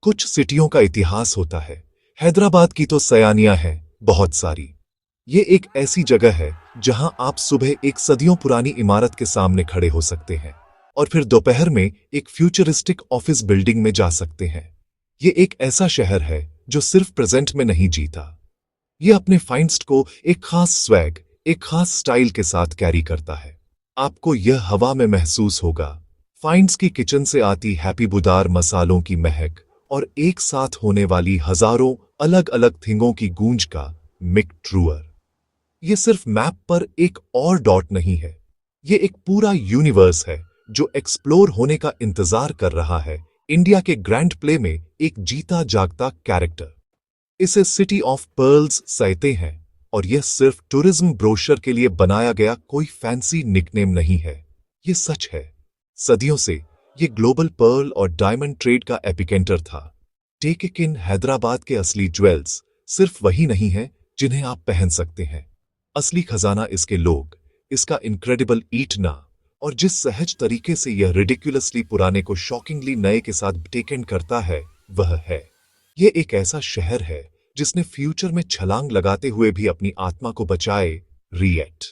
कुछ सिटियों का इतिहास होता है। हैदराबाद की तो सयानियां हैं बहुत सारी। ये एक ऐसी जगह है जहां आप सुबह एक सदियों पुरानी इमारत के सामने खड़े हो सकते हैं और फिर दोपहर में एक फ्यूचरिस्टिक ऑफिस बिल्डिंग में जा सकते हैं। ये एक ऐसा शहर है जो सिर्फ प्रेजेंट में नहीं जीता, ये अपने फाइंड्स को एक खास स्वैग, एक खास स्टाइल के साथ कैरी करता है। आपको यह हवा में महसूस होगा, फाइंड्स की किचन से आती हैप्पीबुदार मसालों की महक और एक साथ होने वाली हजारों अलग अलग थिंगों की गूंज का मिक ट्रूअर। ये सिर्फ मैप पर एक और डॉट नहीं है, ये एक पूरा यूनिवर्स है जो एक्सप्लोर होने का इंतजार कर रहा है। इंडिया के ग्रैंड प्ले में एक जीता जागता कैरेक्टर। इसे सिटी ऑफ पर्ल्स कहते हैं और यह सिर्फ टूरिज्म ब्रोशर के लिए बनाया गया कोई फैंसी निकनेम नहीं है, ये सच है। सदियों से ये ग्लोबल पर्ल और डायमंड ट्रेड का एपिकेंटर था। टेक इन हैदराबाद के असली ज्वेल्स सिर्फ वही नहीं है जिन्हें आप पहन सकते हैं। असली खजाना इसके लोग, इसका इनक्रेडिबल ईटना और जिस सहज तरीके से यह रिडिकुलसली पुराने को शॉकिंगली नए के साथ टेकन करता है, वह है। यह एक ऐसा शहर है जिसने फ्यूचर में छलांग लगाते हुए भी अपनी आत्मा को बचाए। रिएट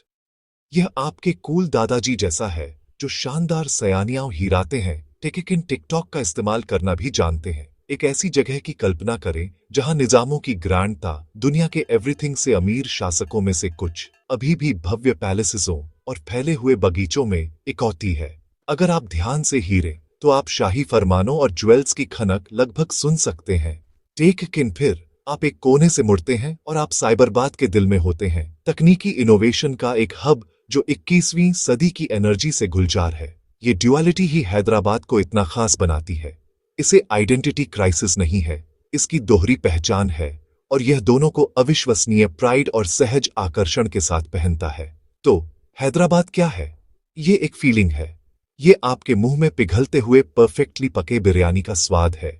यह आपके कूल दादाजी जैसा है जो शानदार सयानियां हिराते हैं, टेकिन टिकटॉक का इस्तेमाल करना भी जानते हैं। एक ऐसी जगह की कल्पना करें जहां निजामों की ग्रांडता दुनिया के एवरीथिंग से अमीर शासकों में से कुछ अभी भी भव्य पैलेसेसों और फैले हुए बगीचों में इकौती है। अगर आप ध्यान से हीरे तो आप शाही फरमानों और ज्वेल्स की खनक लगभग सुन सकते हैं। टेक फिर आप एक कोने से मुड़ते हैं और आप साइबरबाद के दिल में होते हैं, तकनीकी इनोवेशन का एक हब जो 21वीं सदी की एनर्जी से गुलजार है। ये ड्युअलिटी ही हैदराबाद को इतना खास बनाती है। इसे आइडेंटिटी क्राइसिस नहीं है, इसकी दोहरी पहचान है और यह दोनों को अविश्वसनीय प्राइड और सहज आकर्षण के साथ पहनता है। तो हैदराबाद क्या है? ये एक फीलिंग है। ये आपके मुंह में पिघलते हुए परफेक्टली पके बिरयानी का स्वाद है।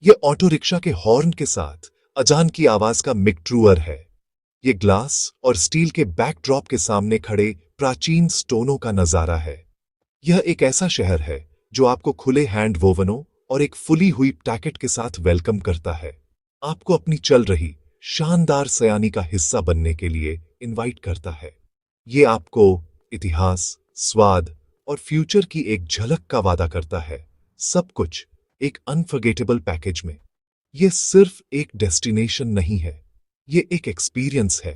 ये ऑटो रिक्शा के हॉर्न के साथ अजान की आवाज का मिक ट्रूअर है। ये ग्लास और स्टील के बैकड्रॉप के सामने खड़े प्राचीन स्टोनों का नजारा है। यह एक ऐसा शहर है जो आपको खुले हैंड वोवनों और एक फुली हुई पैकेट के साथ वेलकम करता है, आपको अपनी चल रही शानदार सयानी का हिस्सा बनने के लिए इनवाइट करता है। ये आपको इतिहास, स्वाद और फ्यूचर की एक झलक का वादा करता है, सब कुछ एक अनफॉरगेटेबल पैकेज में। ये सिर्फ एक डेस्टिनेशन नहीं है, ये एक एक्सपीरियंस है।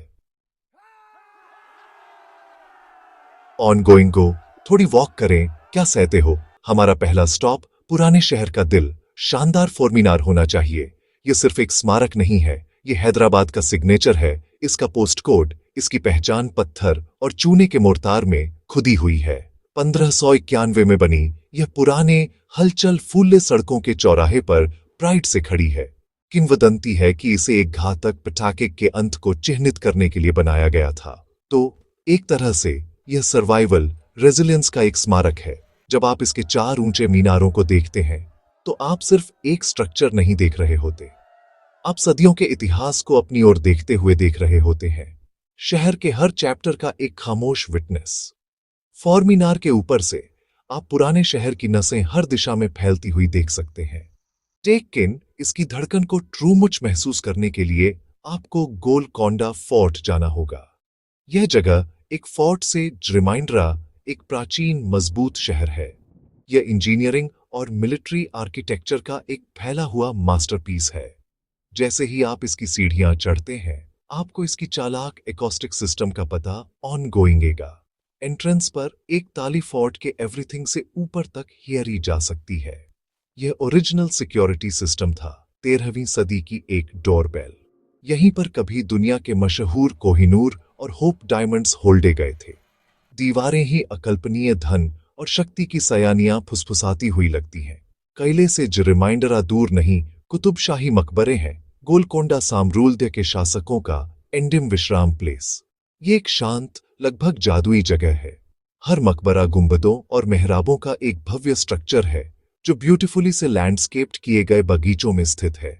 ऑन गोइंग गो, थोड़ी वॉक करें, क्या सहते हो? हमारा पहला स्टॉप पुराने शहर का दिल, शानदार फोरमीनार होना चाहिए। ये सिर्फ एक स्मारक नहीं है, ये हैदराबाद का सिग्नेचर है। इसका पोस्ट कोड, इसकी पहचान पत्थर और चूने के मोर्टार में खुदी हुई है। 1591 में बनी यह पुराने हलचल फूले सड़कों के चौराहे पर प्राइड से खड़ी है। किंवदंती है कि इसे एक घातक पटाखे के अंत को चिह्नित करने के लिए बनाया गया था। तो एक तरह से यह सर्वाइवल रेजिलियंस का एक स्मारक है। जब आप इसके 4 ऊंचे मीनारों को देखते हैं तो आप सिर्फ एक स्ट्रक्चर नहीं देख रहे होते, आप सदियों के इतिहास को अपनी ओर देखते हुए देख रहे होते हैं। शहर के हर चैप्टर का एक खामोश विटनेस। फोरमीनार के ऊपर से आप पुराने शहर की नसें हर दिशा में फैलती हुई देख सकते हैं। टेक इन इसकी धड़कन को ट्रू मुच महसूस करने के लिए आपको गोलकोंडा फोर्ट जाना होगा। यह जगह एक फोर्ट से रिमाइंडरा एक प्राचीन मजबूत शहर है। यह इंजीनियरिंग और मिलिट्री आर्किटेक्चर का एक फैला हुआ मास्टरपीस है। जैसे ही आप इसकी सीढ़ियां चढ़ते हैं, आपको इसकी चालाक एकॉस्टिक सिस्टम का पता ऑन गोइंगेगा। एंट्रेंस पर एक ताली फोर्ट के एवरीथिंग से ऊपर तक हियरी जा सकती है। यह ओरिजिनल सिक्योरिटी सिस्टम था, 13वीं सदी की एक डोरबेल। यहीं पर कभी दुनिया के मशहूर कोहिनूर और होप डायमंड्स होल्डे गए थे। दीवारें ही अकल्पनीय धन और शक्ति की सयानियां फुसफुसाती हुई लगती हैं। किले से रिमाइंडरा दूर नहीं, कुतुबशाही मकबरे हैं, गोलकोंडा साम्राज्य के शासकों का एंडिम विश्राम प्लेस। ये एक शांत, लगभग जादुई जगह है। हर मकबरा गुंबदों और मेहराबों का एक भव्य स्ट्रक्चर है जो ब्यूटीफुली से लैंडस्केप्ड किए गए बगीचों में स्थित है।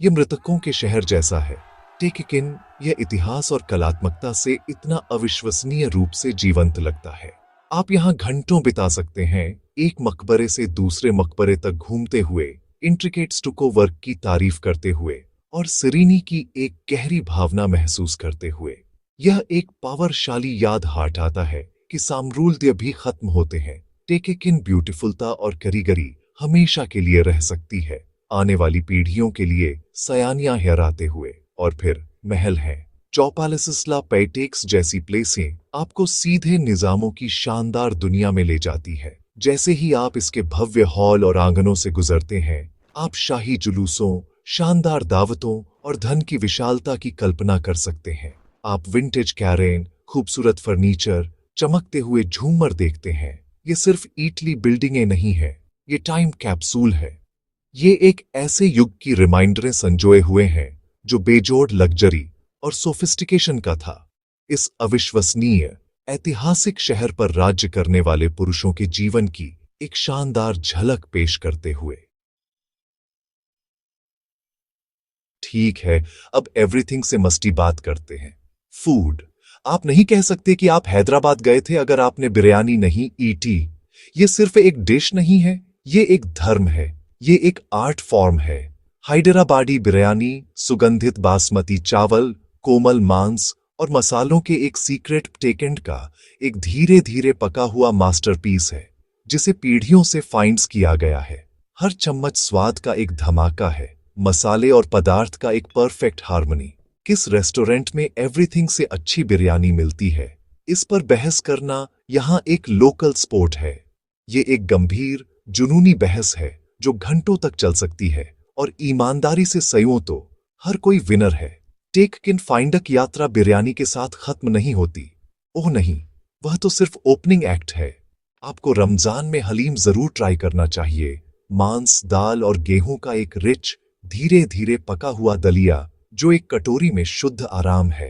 ये मृतकों के शहर जैसा है। टेक इन यह इतिहास और कलात्मकता से इतना अविश्वसनीय रूप से जीवंत लगता है। आप यहाँ घंटों बिता सकते हैं, एक मकबरे से दूसरे मकबरे तक घूमते हुए, इंट्रिकेट स्टुको वर्क की तारीफ करते हुए और सिरीनी की एक गहरी भावना महसूस करते हुए। यह एक पावरशाली याद हटाता है कि साम्राज्य भी खत्म होते हैं, टेकेकिन ब्यूटीफुलता और कारीगरी हमेशा के लिए रह सकती है, आने वाली पीढ़ियों के लिए सयानियां हराते हुए। और फिर महल है। चौपालेसला पैटेक्स जैसी प्लेसें आपको सीधे निजामों की शानदार दुनिया में ले जाती है। जैसे ही आप इसके भव्य हॉल और आंगनों से गुजरते हैं, आप शाही जुलूसों, शानदार दावतों और धन की विशालता की कल्पना कर सकते हैं। आप विंटेज कैरेन, खूबसूरत फर्नीचर, चमकते हुए झूमर देखते हैं। ये सिर्फ इटली बिल्डिंगें नहीं है, ये टाइम कैप्सूल है। ये एक ऐसे युग की रिमाइंडरें संजोए हुए हैं जो बेजोड़ लग्जरी और सोफिस्टिकेशन का था। इस अविश्वसनीय ऐतिहासिक शहर पर राज्य करने वाले पुरुषों के जीवन की एक शानदार झलक पेश करते हुए। ठीक है, अब एवरीथिंग से मस्ती बात करते हैं। फूड। आप नहीं कह सकते कि आप हैदराबाद गए थे अगर आपने बिरयानी नहीं ईटी। ये सिर्फ एक डिश नहीं है, ये एक धर्म है, ये एक आर्ट फॉर्म है। हैदराबादी बिरयानी सुगंधित बासमती चावल, कोमल मांस और मसालों के एक सीक्रेट टेकेंड का एक धीरे धीरे पका हुआ मास्टरपीस है, जिसे पीढ़ियों से फाइंड्स किया गया है। हर चम्मच स्वाद का एक धमाका है, मसाले और पदार्थ का एक परफेक्ट हार्मनी। किस रेस्टोरेंट में एवरीथिंग से अच्छी बिरयानी मिलती है, इस पर बहस करना यहाँ एक लोकल स्पोर्ट है। ये एक गंभीर, जुनूनी बहस है जो घंटों तक चल सकती है, और ईमानदारी से सयूं तो हर कोई विनर है। टेकेकिन फाइंडक यात्रा बिरयानी के साथ खत्म नहीं होती। ओह नहीं, वह तो सिर्फ ओपनिंग एक्ट है। आपको रमजान में हलीम जरूर ट्राई करना चाहिए। मांस, दाल और गेहूं का एक रिच, धीरे धीरे पका हुआ दलिया जो एक कटोरी में शुद्ध आराम है।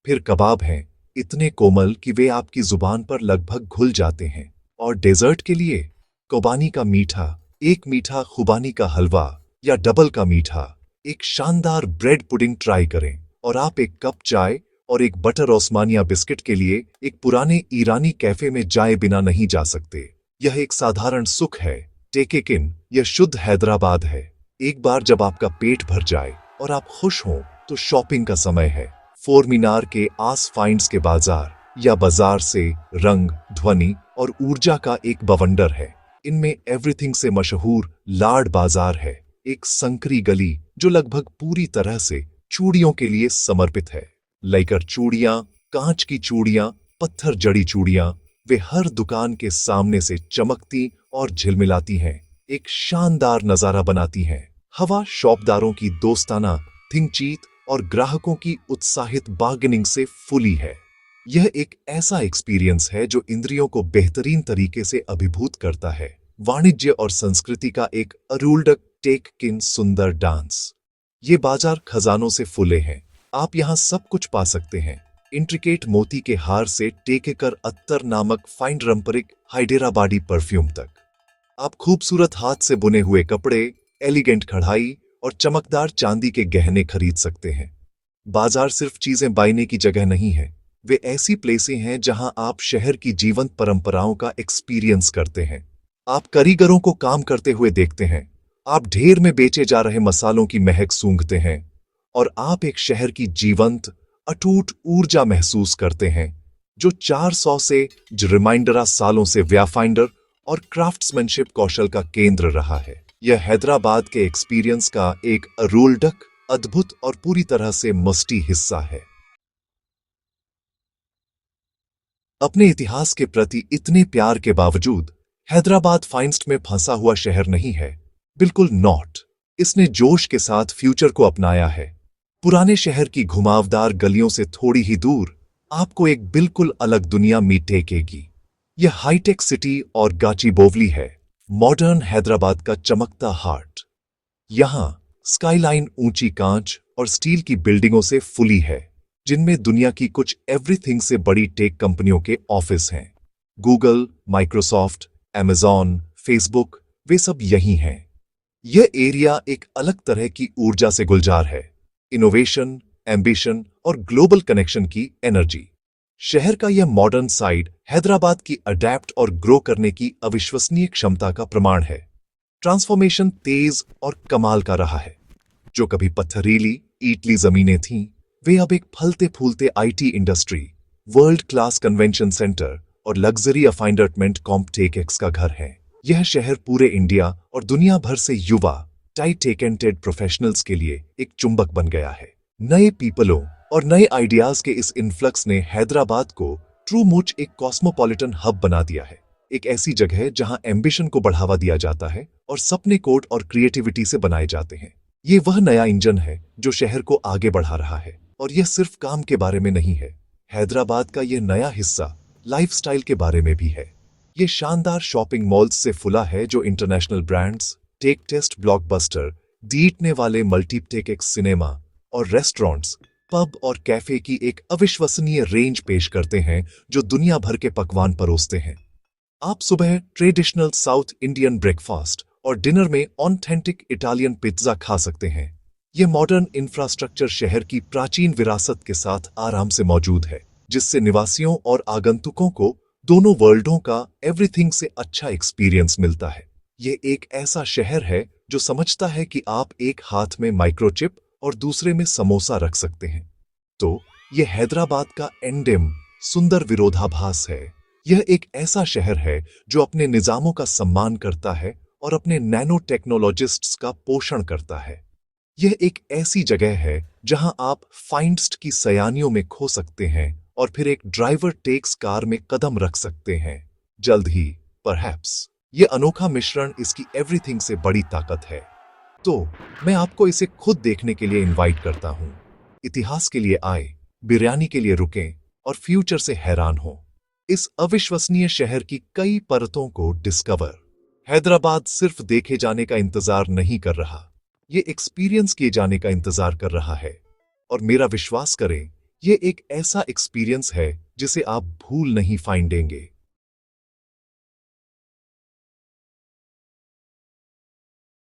फिर कबाब हैं, इतने कोमल कि वे आपकी जुबान पर लगभग घुल जाते हैं। और डेजर्ट के लिए कोबानी का मीठा, एक मीठा खुबानी का हलवा या डबल का मीठा, एक शानदार ब्रेड पुडिंग ट्राई करें। और आप एक कप चाय और एक बटर ओस्मानिया बिस्किट के लिए एक पुराने ईरानी कैफे में जाए बिना नहीं जा सकते। यह एक साधारण सुख है। टेकेकिन यह शुद्ध हैदराबाद है। एक बार जब आपका पेट भर जाए और आप खुश हों तो शॉपिंग का समय है। फोरमीनार के आस फाइंड्स के बाजार या बाजार से रंग, ध्वनि और ऊर्जा का एक बवंडर है। इनमें एवरीथिंग से मशहूर लाड बाजार है, एक संकरी गली जो लगभग पूरी तरह से चूड़ियों के लिए समर्पित है। लेकर चूड़ियां, कांच की चूड़ियां, पत्थर जड़ी चूड़ियां, वे हर दुकान के सामने से चमकती और झिलमिलाती हैं, एक शानदार नजारा बनाती हैं। हवा शॉपदारों की दोस्ताना थिंगचीत और ग्राहकों की उत्साहित बार्गेनिंग से फुली है। यह एक ऐसा एक्सपीरियंस है जो इंद्रियों को बेहतरीन तरीके से अभिभूत करता है। वाणिज्य और संस्कृति का एक अरूल्डक टेकेकिन सुंदर डांस। ये बाजार खजानों से फुले हैं। आप यहाँ सब कुछ पा सकते हैं, इंट्रिकेट मोती के हार से टेकेकर अत्तर नामक फाइन रंपरिक हैदराबादी परफ्यूम तक। आप खूबसूरत हाथ से बुने हुए कपड़े, एलिगेंट कढ़ाई और चमकदार चांदी के गहने खरीद सकते हैं। बाजार सिर्फ चीजें बायने की जगह नहीं है, वे ऐसी प्लेसें हैं जहां आप शहर की जीवंत परंपराओं का एक्सपीरियंस करते हैं। आप कारीगरों को काम करते हुए देखते हैं, आप ढेर में बेचे जा रहे मसालों की महक सूंघते हैं, और आप एक शहर की जीवंत, अटूट ऊर्जा महसूस करते हैं जो 400 से रिमाइंडरा सालों से व्याफाइंडर और क्राफ्ट्समैनशिप कौशल का केंद्र रहा है। यह हैदराबाद के एक्सपीरियंस का एक अरूल्डक, अद्भुत और पूरी तरह से मस्टी हिस्सा है। अपने इतिहास के प्रति इतने प्यार के बावजूद हैदराबाद फाइंस्ट में फंसा हुआ शहर नहीं है, बिल्कुल नॉट। इसने जोश के साथ फ्यूचर को अपनाया है। पुराने शहर की घुमावदार गलियों से थोड़ी ही दूर आपको एक बिल्कुल अलग दुनिया मिलेगी। यह हाईटेक सिटी और गाचीबोवली है, मॉडर्न हैदराबाद का चमकता हार्ट। यहां स्काईलाइन ऊंची कांच और स्टील की बिल्डिंगों से फुली है, जिनमें दुनिया की कुछ एवरीथिंग से बड़ी टेक कंपनियों के ऑफिस हैं। गूगल, माइक्रोसॉफ्ट, अमेजॉन, फेसबुक, वे सब यही हैं। यह एरिया एक अलग तरह की ऊर्जा से गुलजार है, इनोवेशन, एम्बिशन और ग्लोबल कनेक्शन की एनर्जी। शहर का यह मॉडर्न साइड हैदराबाद की अडैप्ट और ग्रो करने की अविश्वसनीय क्षमता का प्रमाण है। ट्रांसफॉर्मेशन तेज और कमाल का रहा है। जो कभी पत्थरीली ईटली जमीनें थीं, वे अब एक फलते फूलते IT industry, world class convention centre और लग्जरी अपार्टमेंट कॉम्प्टेक्स का घर है। यह शहर पूरे इंडिया और दुनिया भर से युवा टाइट टेकेंटेड प्रोफेशनल्स के लिए एक चुंबक बन गया है। नए पीपलों और नए आइडियाज के इस इन्फ्लक्स ने हैदराबाद को ट्रू मुच एक कॉस्मोपॉलिटन हब बना दिया है। एक ऐसी जगह जहां एम्बिशन को बढ़ावा दिया जाता है और सपने कोड और क्रिएटिविटी से बनाए जाते हैं। ये वह नया इंजन है जो शहर को आगे बढ़ा रहा है। और यह सिर्फ काम के बारे में नहीं है, हैदराबाद का यह नया हिस्सा लाइफस्टाइल के बारे में भी है। ये शानदार शॉपिंग मॉल्स से फुला है जो इंटरनेशनल ब्रांड्स, टेक टेस्ट ब्लॉकबस्टर, जीतने वाले मल्टीप्लेक्स सिनेमा और रेस्टोरेंट्स, पब और कैफे की एक अविश्वसनीय रेंज पेश करते हैं जो दुनिया भर के पकवान परोसते हैं। आप सुबह ट्रेडिशनल साउथ इंडियन ब्रेकफास्ट और डिनर में ऑथेंटिक इटालियन पिज्जा खा सकते हैं। यह मॉडर्न इंफ्रास्ट्रक्चर शहर की प्राचीन विरासत के साथ आराम से मौजूद है, जिससे निवासियों और आगंतुकों को दोनों वर्ल्डों का एवरीथिंग से अच्छा एक्सपीरियंस मिलता है। यह एक ऐसा शहर है जो समझता है कि आप एक हाथ में माइक्रोचिप और दूसरे में समोसा रख सकते हैं। तो यह हैदराबाद का एंडेम सुंदर विरोधाभास है। यह एक ऐसा शहर है जो अपने निजामों का सम्मान करता है और अपने नैनो टेक्नोलॉजिस्ट्स का पोषण करता है। यह एक ऐसी जगह है जहां आप फाइंस्ट की सयानियों में खो सकते हैं और फिर एक ड्राइवर टेक्स कार में कदम रख सकते हैं। जल्द ही परहैप्स यह अनोखा मिश्रण इसकी एवरीथिंग से बड़ी ताकत है। तो मैं आपको इसे खुद देखने के लिए इनवाइट करता हूं। इतिहास के लिए आए, बिरयानी के लिए रुकें और फ्यूचर से हैरान हो। इस अविश्वसनीय शहर की कई परतों को डिस्कवर। हैदराबाद सिर्फ देखे जाने का इंतजार नहीं कर रहा, ये एक्सपीरियंस किए जाने का इंतजार कर रहा है। और मेरा विश्वास करें, ये एक ऐसा एक्सपीरियंस है जिसे आप भूल नहीं पाएंगे।